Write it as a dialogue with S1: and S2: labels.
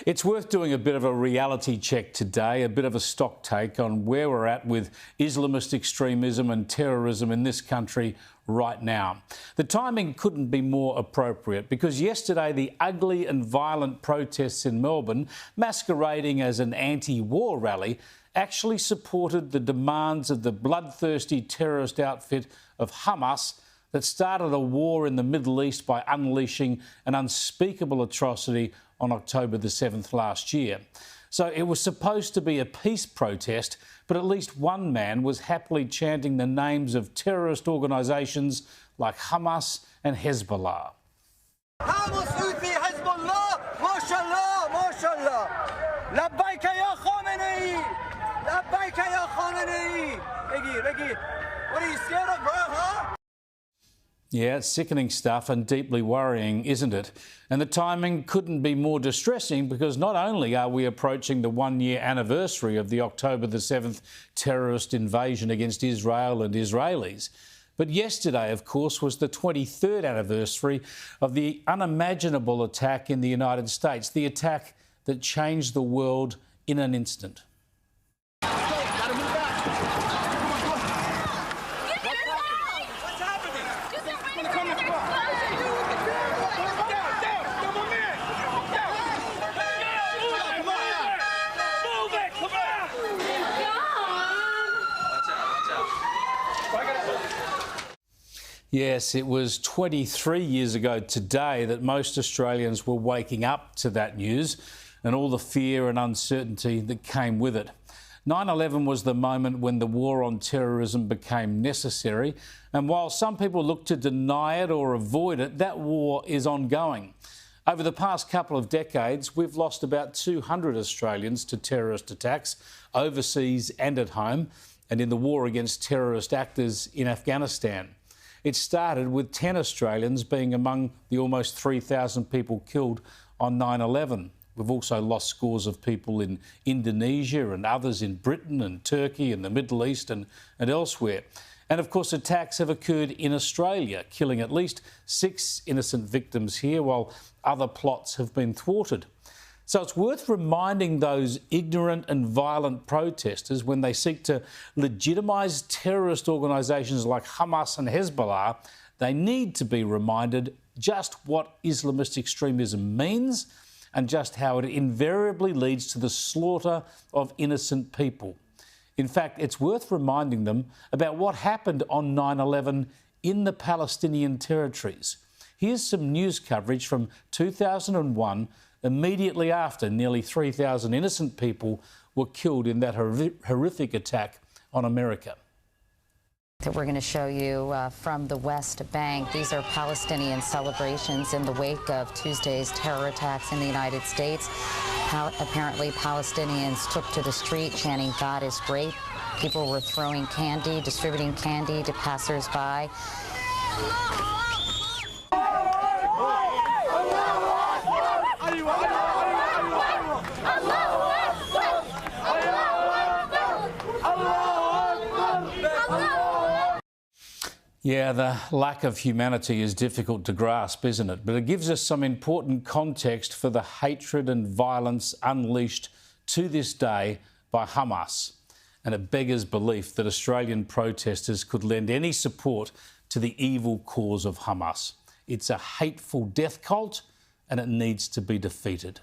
S1: It's worth doing a bit of a reality check today, a bit of a stock take on where we're at with Islamist extremism and terrorism in this country right now. The timing couldn't be more appropriate because yesterday the ugly and violent protests in Melbourne, masquerading as an anti-war rally, actually supported the demands of the bloodthirsty terrorist outfit of Hamas that started a war in the Middle East by unleashing an unspeakable atrocity on October the 7th last year. So it was supposed to be a peace protest, but at least one man was happily chanting the names of terrorist organisations like Hamas and Hezbollah.
S2: Hamas, Houthi, Hezbollah, mashallah, mashallah. Labbaik ya Khamenei, labbaik ya Khamenei. Regi, what are you scared of, bro, huh?
S1: Yeah, it's sickening stuff and deeply worrying, isn't it? And the timing couldn't be more distressing because not only are we approaching the one-year anniversary of the October the 7th terrorist invasion against Israel and Israelis, but yesterday, of course, was the 23rd anniversary of the unimaginable attack in the United States, the attack that changed the world in an instant. Yes, it was 23 years ago today that most Australians were waking up to that news and all the fear and uncertainty that came with it. 9/11 was the moment when the war on terrorism became necessary, and while some people look to deny it or avoid it, that war is ongoing. Over the past couple of decades, we've lost about 200 Australians to terrorist attacks, overseas and at home, and in the war against terrorist actors in Afghanistan. It started with 10 Australians being among the almost 3,000 people killed on 9/11. We've also lost scores of people in Indonesia and others in Britain and Turkey and the Middle East and elsewhere. And of course, attacks have occurred in Australia, killing at least 6 innocent victims here, while other plots have been thwarted. So it's worth reminding those ignorant and violent protesters when they seek to legitimise terrorist organisations like Hamas and Hezbollah, they need to be reminded just what Islamist extremism means and just how it invariably leads to the slaughter of innocent people. In fact, it's worth reminding them about what happened on 9/11 in the Palestinian territories. Here's some news coverage from 2001, immediately after nearly 3,000 innocent people were killed in that horrific attack on America.
S3: That we're going to show you from the West Bank. These are Palestinian celebrations in the wake of Tuesday's terror attacks in the United States. Apparently, Palestinians took to the street chanting, "God is great." People were throwing candy, distributing candy to passers-by.
S1: Yeah, the lack of humanity is difficult to grasp, isn't it? But it gives us some important context for the hatred and violence unleashed to this day by Hamas. And it beggars belief that Australian protesters could lend any support to the evil cause of Hamas. It's a hateful death cult and it needs to be defeated.